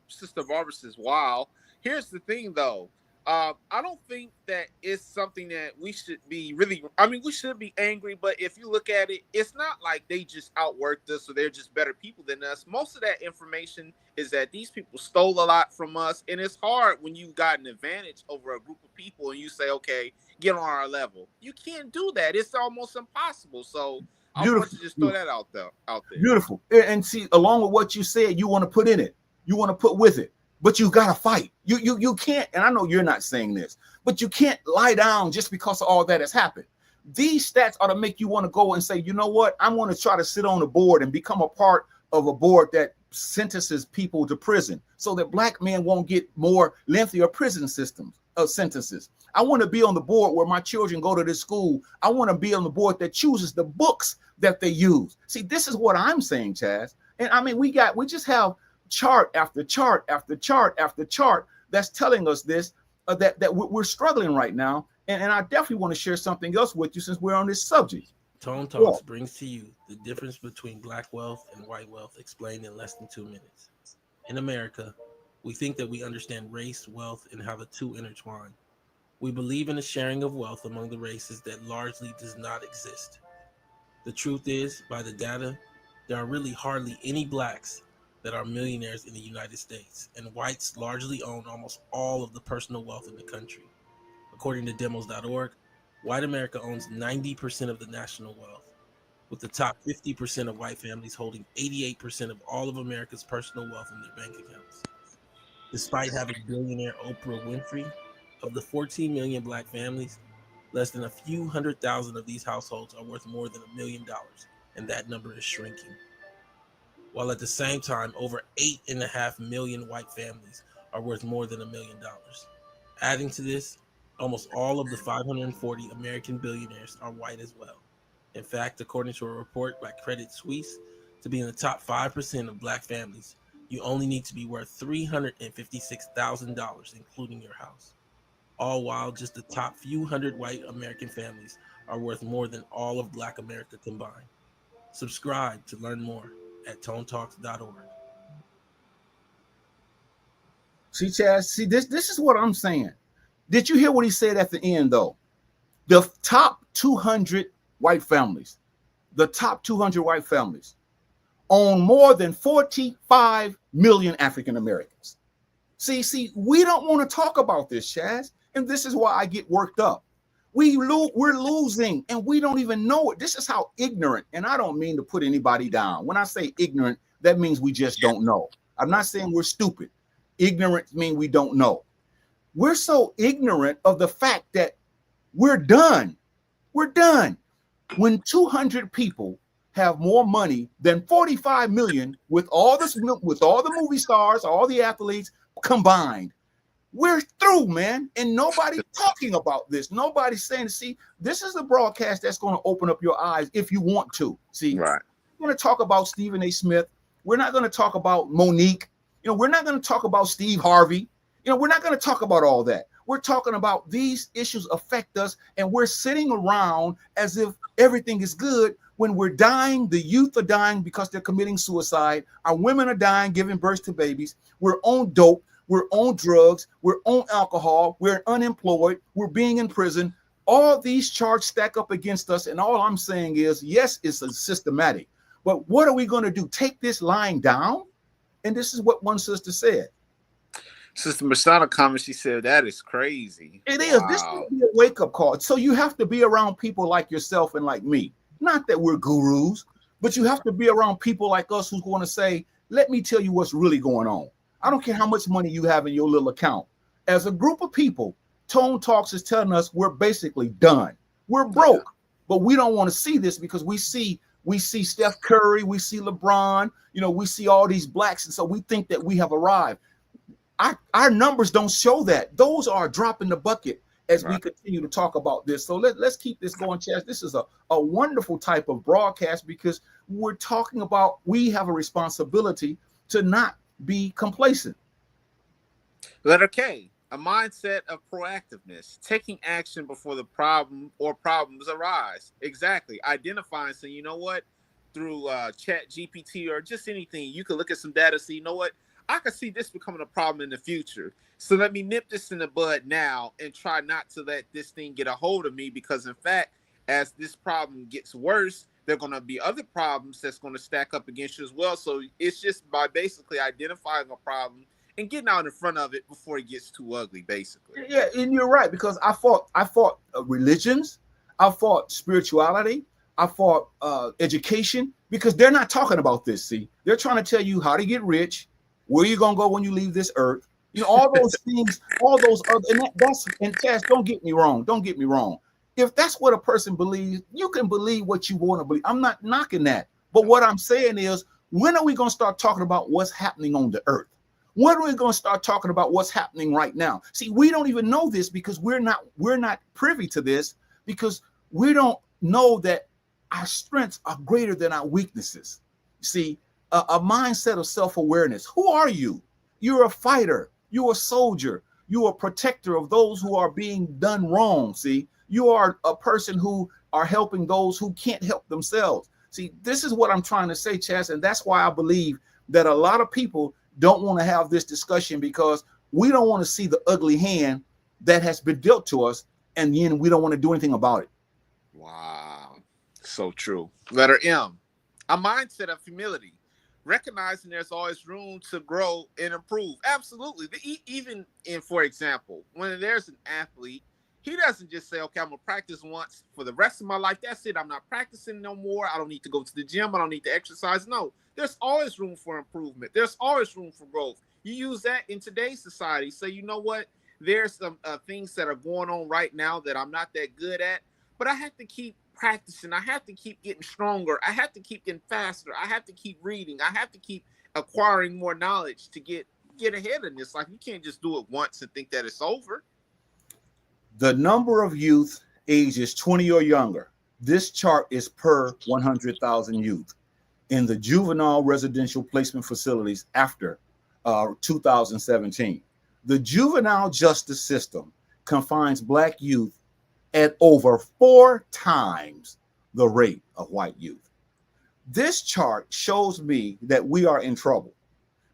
Sister Barbara says, wow. Here's the thing, though. I don't think that it's something that we should be really, we should be angry, but if you look at it, it's not like they just outworked us or they're just better people than us. Most of that information is that these people stole a lot from us, and it's hard when you got an advantage over a group of people and you say, okay, get on our level. You can't do that. It's almost impossible. So I want to just throw that out there. Beautiful. And see, along with what you said, you want to put in it. You want to put with it. But you got to fight. You can't, and I know you're not saying this, but you can't lie down just because of all that has happened. These stats ought to make you want to go and say, you know what? I'm going to try to sit on a board and become a part of a board that sentences people to prison so that black men won't get more lengthier prison sentences. I want to be on the board where my children go to this school. I want to be on the board that chooses the books that they use. See, this is what I'm saying, Chazz. And we just have chart after chart after chart after chart that's telling us this, that we're struggling right now. And I definitely want to share something else with you since we're on this subject. Tone Talks brings to you the difference between black wealth and white wealth, explained in less than 2 minutes. In America, We think that we understand race, wealth, and how the two intertwine. We believe in a sharing of wealth among the races that largely does not exist. The truth is, by the data, there are really hardly any blacks that are millionaires in the United States, and whites largely own almost all of the personal wealth in the country. According to demos.org, white America owns 90% of the national wealth, with the top 50% of white families holding 88% of all of America's personal wealth in their bank accounts. Despite having billionaire Oprah Winfrey, of the 14 million black families, less than a few 100,000 of these households are worth more than $1 million, and that number is shrinking. While at the same time, over 8.5 million white families are worth more than $1 million. Adding to this, almost all of the 540 American billionaires are white as well. In fact, according to a report by Credit Suisse, to be in the top 5% of black families, you only need to be worth $356,000, including your house. All while just the top few hundred white American families are worth more than all of black America combined. Subscribe to learn more at tonetalks.org. See, Chaz, see this is what I'm saying. Did you hear what he said at the end, though? The top 200 white families, the top 200 white families own more than 45 million African Americans. See, we don't want to talk about this, Chaz, and this is why I get worked up. We're losing, and we don't even know it. This is how ignorant, and I don't mean to put anybody down. When I say ignorant, that means we just don't know. I'm not saying we're stupid. Ignorant means we don't know. We're so ignorant of the fact that we're done. We're done. When 200 people have more money than 45 million with all the movie stars, all the athletes combined, we're through, man. And nobody's talking about this. Nobody's saying, see, this is a broadcast that's going to open up your eyes if you want to. See, Right. We're going to talk about Stephen A. Smith. We're not going to talk about Monique. We're not going to talk about Steve Harvey. We're not going to talk about all that. We're talking about these issues affect us, and we're sitting around as if everything is good when we're dying. The youth are dying because they're committing suicide. Our women are dying, giving birth to babies. We're on dope. We're on drugs. We're on alcohol. We're unemployed. We're being in prison. All these charges stack up against us, and all I'm saying is, yes, it's a systematic. But what are we going to do? Take this line down? And this is what one sister said. Sister Masana comment, she said, that is crazy. It is. Wow. This would be a wake-up call. So you have to be around people like yourself and like me. Not that we're gurus, but you have to be around people like us who's going to say, let me tell you what's really going on. I don't care how much money you have in your little account. As a group of people, Tone Talks is telling us we're basically done. We're broke, but we don't want to see this because we see Steph Curry, we see LeBron, we see all these blacks, and so we think that we have arrived. Our numbers don't show that. Those are a drop in the bucket as we continue to talk about this. So let's keep this going, Chaz. This is a wonderful type of broadcast because we're talking about we have a responsibility to not be complacent. Letter K, a mindset of proactiveness, taking action before the problem or problems arise. Exactly. Identifying, saying, you know what, through Chat GPT or just anything, you can look at some data, see, you know what, I can see this becoming a problem in the future. So let me nip this in the bud now and try not to let this thing get a hold of me, because in fact, as this problem gets worse, there are going to be other problems that's going to stack up against you as well. So it's just by basically identifying a problem and getting out in front of it before it gets too ugly, basically. Yeah, and you're right, because I fought religions, I fought spirituality, I fought education, because they're not talking about this. See, they're trying to tell you how to get rich, where you're gonna go when you leave this earth, all those things, all those other, and Chaz, don't get me wrong. If that's what a person believes, you can believe what you want to believe. I'm not knocking that, but what I'm saying is, when are we gonna start talking about what's happening on the earth? When are we going to start talking about what's happening right now? See, we don't even know this because we're not privy to this, because we don't know that our strengths are greater than our weaknesses. See, a mindset of self-awareness. Who are you? You're a fighter. You're a soldier. You're a protector of those who are being done wrong. See, you are a person who are helping those who can't help themselves. See, this is what I'm trying to say, Chaz, and that's why I believe that a lot of people don't want to have this discussion because we don't want to see the ugly hand that has been dealt to us, and then we don't want to do anything about it. Wow. So true. Letter M. A mindset of humility. Recognizing there's always room to grow and improve. Absolutely. Even in, for example, when there's an athlete, he doesn't just say, okay, I'm going to practice once for the rest of my life. That's it. I'm not practicing no more. I don't need to go to the gym. I don't need to exercise. No, there's always room for improvement. There's always room for growth. You use that in today's society. So you know what? There's some things that are going on right now that I'm not that good at, but I have to keep practicing. I have to keep getting stronger. I have to keep getting faster. I have to keep reading. I have to keep acquiring more knowledge to get ahead in this. Like, you can't just do it once and think that it's over. The number of youth ages 20 or younger. This chart is per 100,000 youth in the juvenile residential placement facilities after 2017. The juvenile justice system confines Black youth at over 4 times the rate of white youth. This chart shows me that we are in trouble.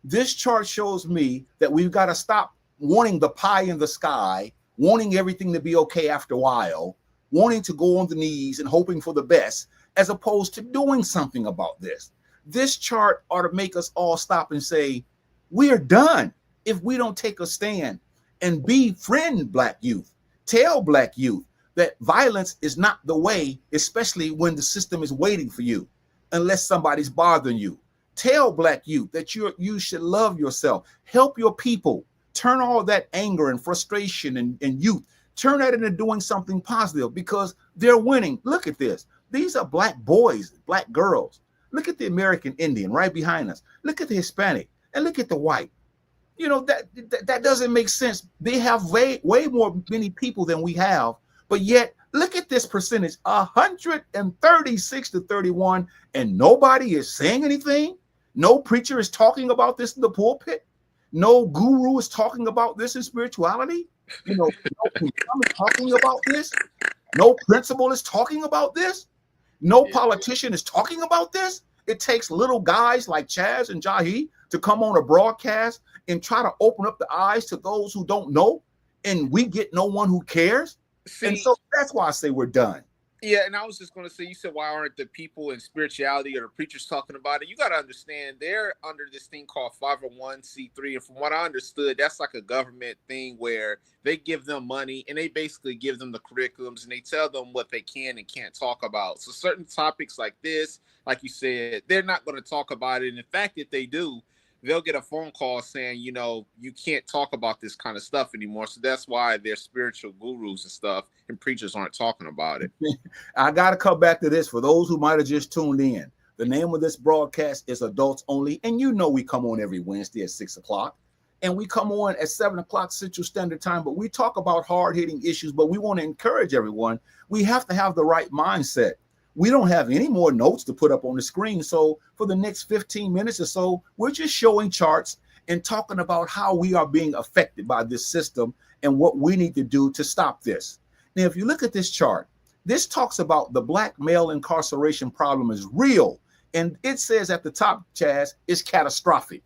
This chart shows me that we've got to stop wanting the pie in the sky, wanting everything to be okay after a while, wanting to go on the knees and hoping for the best, as opposed to doing something about this. This chart ought to make us all stop and say, we're done if we don't take a stand and befriend Black youth. Tell Black youth that violence is not the way, especially when the system is waiting for you, unless somebody's bothering you. Tell Black youth that you should love yourself, help your people, turn all that anger and frustration and youth, turn that into doing something positive because they're winning. Look at this. These are Black boys, Black girls. Look at the American Indian right behind us. Look at the Hispanic and look at the white. You know, that doesn't make sense. They have way many people than we have, but yet look at this percentage, 136 to 31, and nobody is saying anything. No preacher is talking about this in the pulpit. No guru is talking about this in spirituality. You know, no imam is talking about this. No principal is talking about this. No politician is talking about this. It takes little guys like Chazz and Jahi to come on a broadcast and try to open up the eyes to those who don't know, and we get no one who cares. See, and so that's why I say we're done. Yeah, and I was just going to say, you said, why aren't the people in spirituality or the preachers talking about it? You got to understand, they're under this thing called 501c3, and from what I understood, that's like a government thing where they give them money, and they basically give them the curriculums, and they tell them what they can and can't talk about. So certain topics like this, like you said, they're not going to talk about it, and in fact, if they do, they'll get a phone call saying, you know, you can't talk about this kind of stuff anymore. So that's why they're spiritual gurus and stuff, and preachers aren't talking about it. I got to come back to this for those who might have just tuned in. The name of this broadcast is Adults Only. And you know we come on every Wednesday at 6 o'clock. And we come on at 7 o'clock Central Standard Time. But we talk about hard-hitting issues. But we want to encourage everyone. We have to have the right mindset. We don't have any more notes to put up on the screen. So for the next 15 minutes or so, we're just showing charts and talking about how we are being affected by this system and what we need to do to stop this. Now, if you look at this chart, this talks about the Black male incarceration problem is real. And it says at the top, Chazz, it's catastrophic.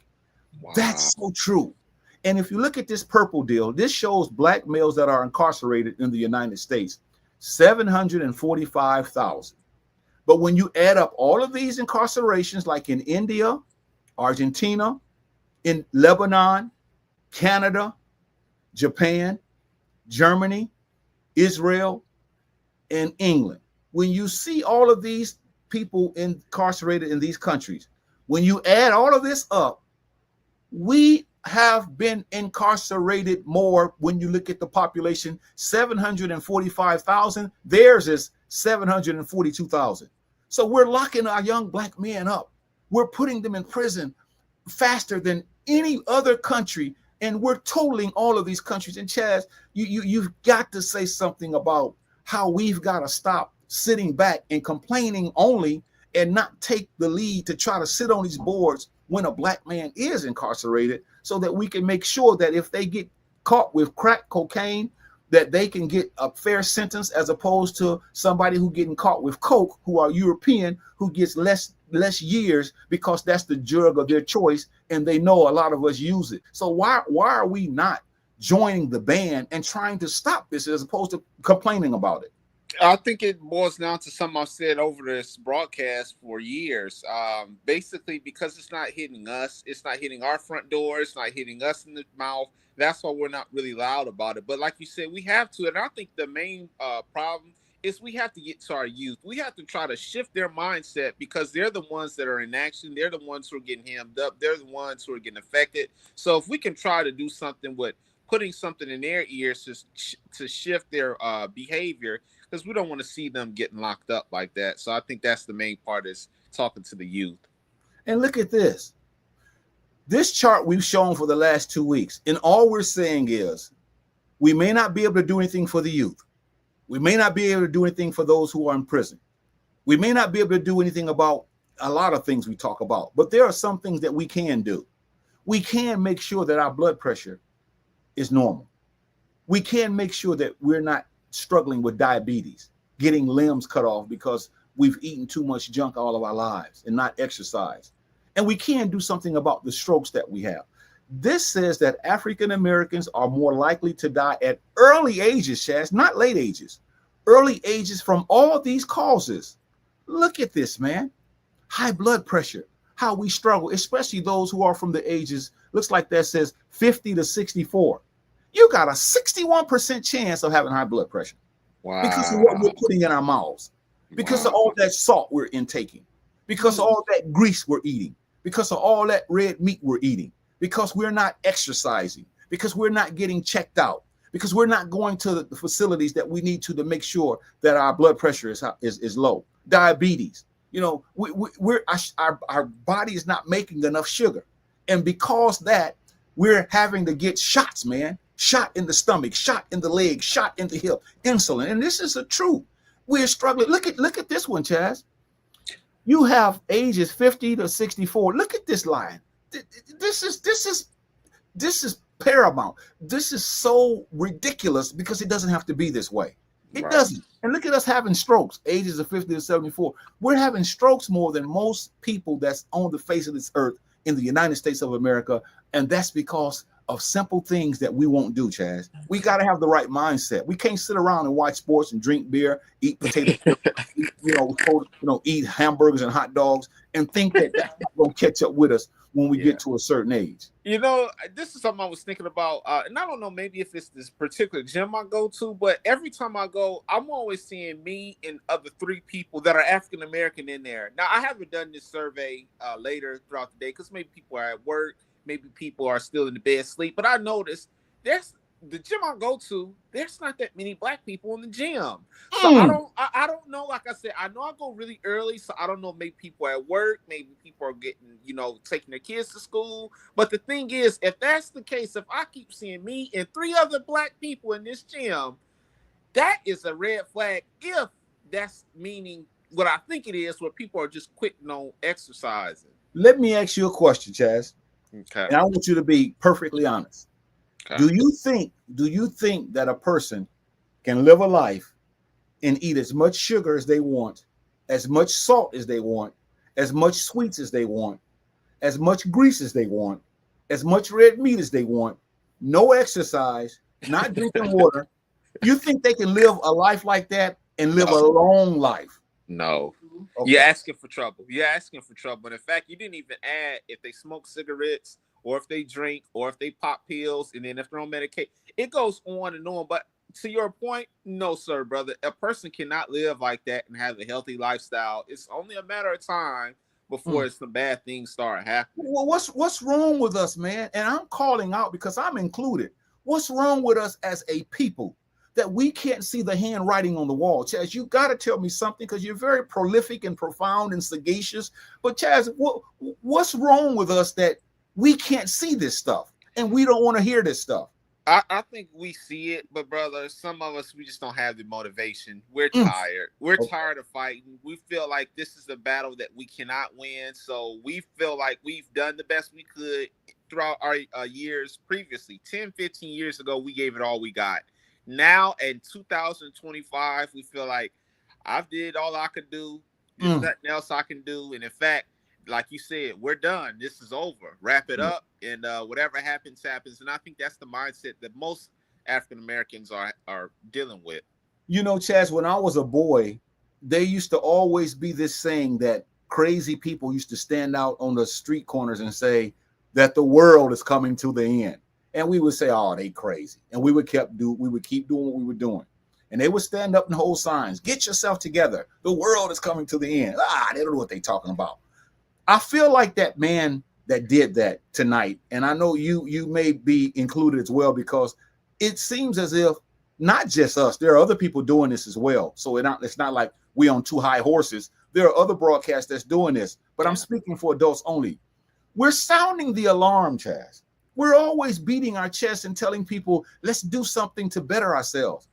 Wow. That's so true. And if you look at this purple deal, this shows Black males that are incarcerated in the United States, 745,000. But when you add up all of these incarcerations, like in India, Argentina, in Lebanon, Canada, Japan, Germany, Israel, and England, when you see all of these people incarcerated in these countries, when you add all of this up, we have been incarcerated more. When you look at the population, 745,000, theirs is 742,000. So we're locking our young Black men up. We're putting them in prison faster than any other country, and we're totaling all of these countries. And Chazz, you've got to say something about how we've got to stop sitting back and complaining only and not take the lead to try to sit on these boards when a Black man is incarcerated, so that we can make sure that if they get caught with crack cocaine, that they can get a fair sentence as opposed to somebody who getting caught with coke, who are European, who gets less years because that's the drug of their choice, and they know a lot of us use it. So why are we not joining the ban and trying to stop this as opposed to complaining about it? I think it boils down to something I've said over this broadcast for years. Basically, because it's not hitting us, it's not hitting our front door, it's not hitting us in the mouth. That's why we're not really loud about it. But like you said, we have to. And I think the main problem is we have to get to our youth. We have to try to shift their mindset because they're the ones that are in action. They're the ones who are getting hemmed up. They're the ones who are getting affected. So if we can try to do something with putting something in their ears to shift their behavior, because we don't want to see them getting locked up like that. So I think that's the main part, is talking to the youth. And look at this. This chart we've shown for the last 2 weeks, and all we're saying is we may not be able to do anything for the youth. We may not be able to do anything for those who are in prison. We may not be able to do anything about a lot of things we talk about, but there are some things that we can do. We can make sure that our blood pressure is normal. We can make sure that we're not struggling with diabetes, getting limbs cut off because we've eaten too much junk all of our lives and not exercise. And we can do something about the strokes that we have. This says that African Americans are more likely to die at early ages, Chazz, not late ages, early ages from all these causes. Look at this, man. High blood pressure, how we struggle, especially those who are from the ages, looks like that says 50 to 64. You got a 61% chance of having high blood pressure. Wow. Because of what we're putting in our mouths, because of all that salt we're intaking, because of all that grease we're eating, because of all that red meat we're eating, because we're not exercising, because we're not getting checked out, because we're not going to the facilities that we need to make sure that our blood pressure is low. Diabetes, our body is not making enough sugar, and because that, we're having to get shots, man. Shot in the stomach, shot in the leg, shot in the hip, insulin. And this is the truth. We're struggling. Look at this one, Chazz. You have ages 50 to 64. Look at this line. This is paramount. This is so ridiculous because it doesn't have to be this way. It doesn't. And look at us having strokes, ages of 50 to 74. We're having strokes more than most people that's on the face of this earth in the United States of America. And that's because of simple things that we won't do, Chazz. We got to have the right mindset. We can't sit around and watch sports and drink beer, eat potato chips, eat hamburgers and hot dogs, and think that that's not going to catch up with us when we get to a certain age. This is something I was thinking about, and I don't know, maybe if it's this particular gym I go to, but every time I go, I'm always seeing me and other 3 people that are African American in there. Now, I haven't done this survey later throughout the day because maybe people are at work. Maybe people are still in the bed asleep, but I noticed there's the gym I go to, there's not that many black people in the gym. So I don't know. Like I said, I know I go really early, so I don't know, maybe people are at work, maybe people are getting, taking their kids to school. But the thing is, if that's the case, if I keep seeing me and 3 other black people in this gym, that is a red flag. If that's meaning what I think it is, where people are just quitting on exercising. Let me ask you a question, Chazz. Okay. And I want you to be perfectly honest. Okay. Do you think that a person can live a life and eat as much sugar as they want, as much salt as they want, as much sweets as they want, as much grease as they want, as much red meat as they want, no exercise, not drinking water? You think they can live a life like that and live a long life? No. Okay. You're asking for trouble. And in fact, you didn't even add if they smoke cigarettes or if they drink or if they pop pills, and then if they're on medication. It goes on and on. But to your point, no, sir, brother. A person cannot live like that and have a healthy lifestyle. It's only a matter of time before some bad things start happening. Well, what's wrong with us, man? And I'm calling out because I'm included. What's wrong with us as a people that we can't see the handwriting on the wall? Chazz, you got to tell me something because you're very prolific and profound and sagacious. But Chazz, what's wrong with us that we can't see this stuff and we don't want to hear this stuff? I think we see it, but brother, some of us, we just don't have the motivation. We're tired. We're tired of fighting. We feel like this is a battle that we cannot win. So we feel like we've done the best we could throughout our years previously. 10, 15 years ago, we gave it all we got. now in 2025, we feel like I've did all I could do. There's nothing else I can do. And in fact, like you said, we're done. This is over. Wrap it up, and whatever happens, happens. And I think that's the mindset that most African Americans are dealing with. You know, Chazz, when I was a boy, there used to always be this saying that crazy people used to stand out on the street corners and say that the world is coming to the end. And we would say, oh, they crazy. And we would keep doing what we were doing. And they would stand up and hold signs. Get yourself together. The world is coming to the end. They don't know what they're talking about. I feel like that man that did that tonight, and I know you may be included as well, because it seems as if not just us, there are other people doing this as well. So it's not like we on two high horses. There are other broadcasts that's doing this, but I'm speaking for adults only. We're sounding the alarm, Chazz. We're always beating our chest and telling people, let's do something to better ourselves.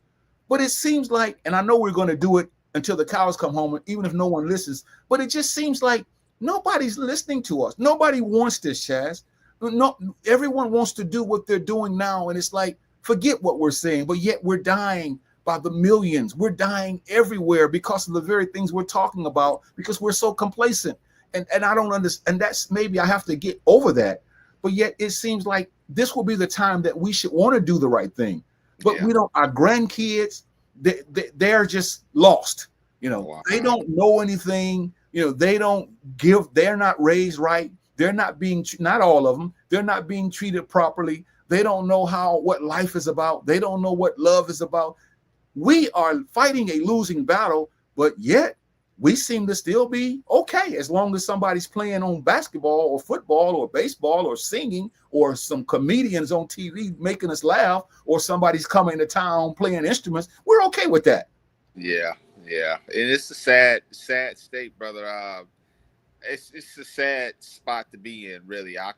But it seems like, and I know we're going to do it until the cows come home, even if no one listens, but it just seems like nobody's listening to us. Nobody wants this, Chazz. No, everyone wants to do what they're doing now. And it's like, forget what we're saying, but yet we're dying by the millions. We're dying everywhere because of the very things we're talking about, because we're so complacent. And I don't understand. And that's maybe I have to get over that. But yet it seems like this will be the time that we should want to do the right thing. But we don't, our grandkids, they're just lost. You know, they don't know anything. You know, they don't give, they're not raised right. They're not being, not all of them, they're not being treated properly. They don't know what life is about. They don't know what love is about. We are fighting a losing battle, but yet we seem to still be okay as long as somebody's playing on basketball or football or baseball or singing, or some comedians on TV making us laugh, or somebody's coming to town playing instruments. We're okay with that. Yeah. And it's a sad state, brother. It's a sad spot to be in, really. I'm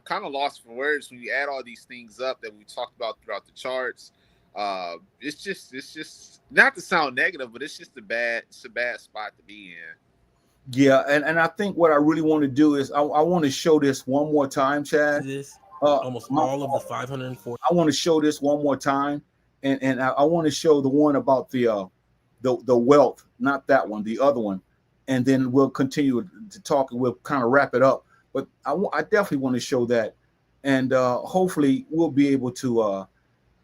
kind of lost for words when you add all these things up that we talked about throughout the charts. It's just not to sound negative, but it's just a bad spot to be in. Yeah, and I think what I really want to do is I want to show this one more time, Chazz. Almost all of the 540. I want to show this one more time, and I want to show the one about the wealth, not that one, the other one, and then we'll continue to talk and we'll kind of wrap it up. But I definitely want to show that, and hopefully we'll be able to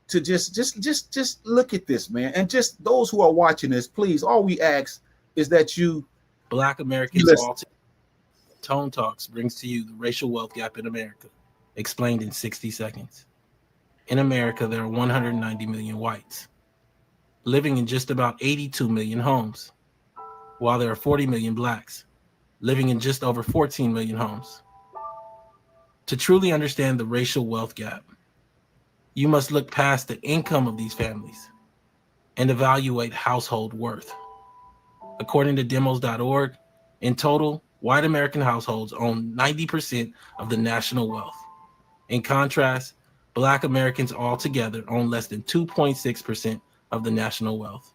just look at this, man. And just those who are watching this, please, all we ask is that you, Black Americans, Tone Talks brings to you the racial wealth gap in America, explained in 60 seconds. In America, there are 190 million whites, living in just about 82 million homes, while there are 40 million blacks, living in just over 14 million homes. To truly understand the racial wealth gap, you must look past the income of these families and evaluate household worth. According to demos.org, in total, white American households own 90% of the national wealth. In contrast, Black Americans altogether own less than 2.6% of the national wealth,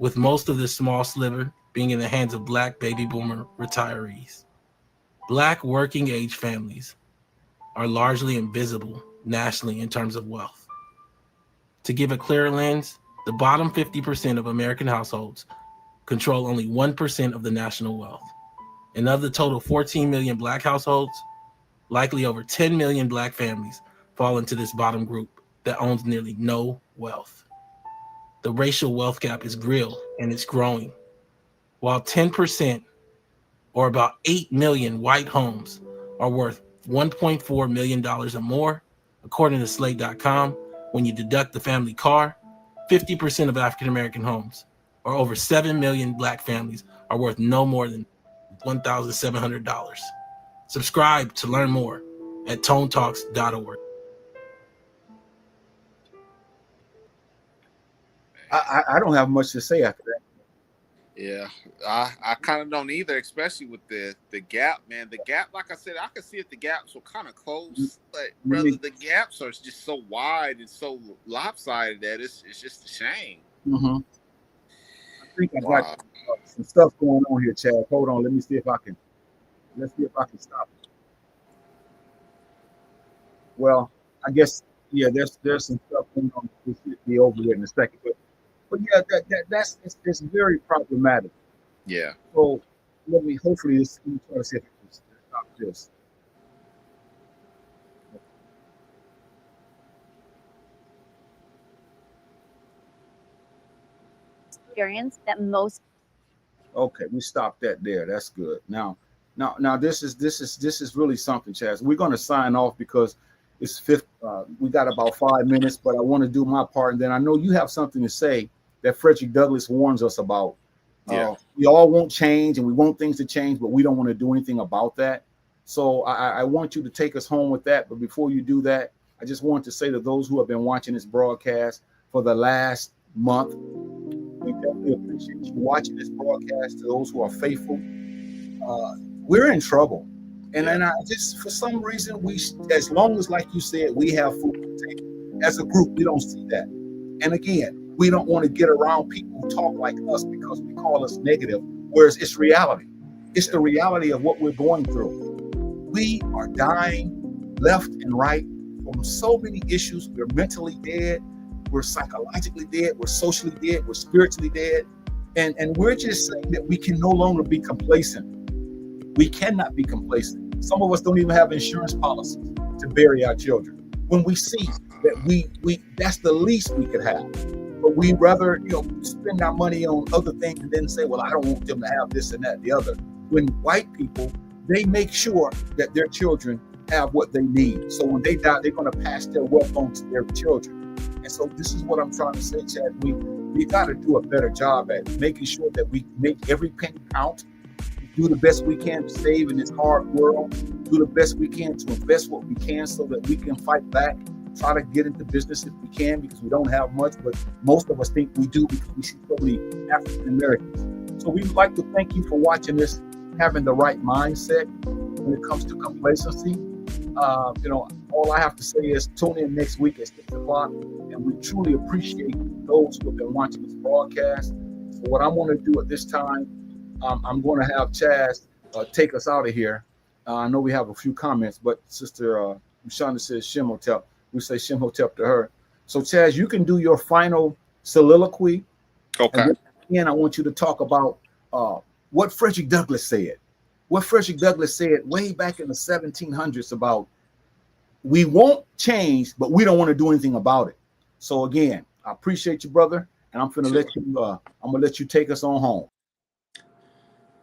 with most of this small sliver being in the hands of Black baby boomer retirees. Black working age families are largely invisible nationally in terms of wealth. To give a clearer lens, the bottom 50% of American households control only 1% of the national wealth. And of the total 14 million Black households, likely over 10 million Black families fall into this bottom group that owns nearly no wealth. The racial wealth gap is real and it's growing. While 10%, or about 8 million white homes, are worth $1.4 million or more, according to Slate.com, when you deduct the family car, 50% of African American homes, or over 7 million Black families, are worth no more than $1,700. Subscribe to learn more at tonetalks.org. I don't have much to say after that. Yeah, I kind of don't either, especially with the gap, man. The gap, like I said, I could see if the gaps were kind of close, but brother, the gaps are just so wide and so lopsided that it's just a shame. Mm-hmm. I think I got some stuff going on here, Chad. Hold on, let's see if I can stop it. Well, I guess there's some stuff and we should be over there in a second. But yeah, that's it's very problematic. Yeah. So hopefully let me try to see if I can stop this. Experience that most. Okay, we stopped that there. That's good. Now, this is really something, Chaz. We're going to sign off because it's fifth. We got about 5 minutes, but I want to do my part, and then I know you have something to say that Frederick Douglass warns us about. Yeah. We all want change, and we want things to change, but we don't want to do anything about that. So I want you to take us home with that. But before you do that, I just want to say to those who have been watching this broadcast for the last month, we definitely appreciate you watching this broadcast. To those who are faithful, we're in trouble, and Yeah. then I just for some reason as long as like you said, we have food on the table. As a group, we don't see that. And again, we don't want to get around people who talk like us because we call us negative, whereas it's reality. It's the reality of what we're going through. We are dying left and right from so many issues. We're mentally dead. We're psychologically dead. We're socially dead. We're spiritually dead. And we're just saying that we can no longer be complacent. We cannot be complacent. Some of us don't even have insurance policies to bury our children. When we see that we that's the least we could have. But we rather, spend our money on other things and then say, well, I don't want them to have this and that, the other. When white people, they make sure that their children have what they need. So when they die, they're going to pass their wealth on to their children. And so this is what I'm trying to say, Chad. We got to do a better job at making sure that we make every penny count, do the best we can to save in this hard world, do the best we can to invest what we can so that we can fight back, try to get into business if we can, because we don't have much, but most of us think we do because we see so many African Americans. So we would like to thank you for watching this, having the right mindset when it comes to complacency. All I have to say is tune in next week at 6 o'clock, and we truly appreciate those who have been watching this broadcast. So what I'm going to do at this time, I'm going to have Chaz take us out of here. I know we have a few comments, but Sister Shonda says Shimhotep. We say Shimhotep to her. So Chaz, you can do your final soliloquy. Okay. And then again, I want you to talk about what Frederick Douglass said. What Frederick Douglass said way back in the 1700s about we won't change, but we don't want to do anything about it. So again, I appreciate you, brother, and I'm gonna let you take us on home.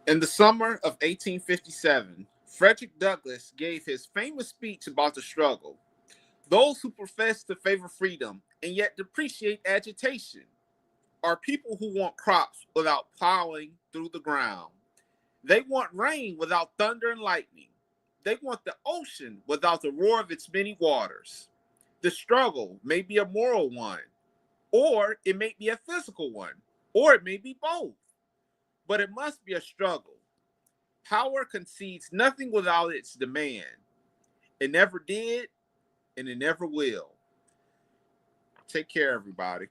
In the summer of 1857, Frederick Douglass gave his famous speech about the struggle. Those who profess to favor freedom and yet depreciate agitation are people who want crops without plowing through the ground. They want rain without thunder and lightning. They want the ocean without the roar of its many waters. The struggle may be a moral one, or it may be a physical one, or it may be both. But it must be a struggle. Power concedes nothing without its demand. It never did, and it never will. Take care, everybody.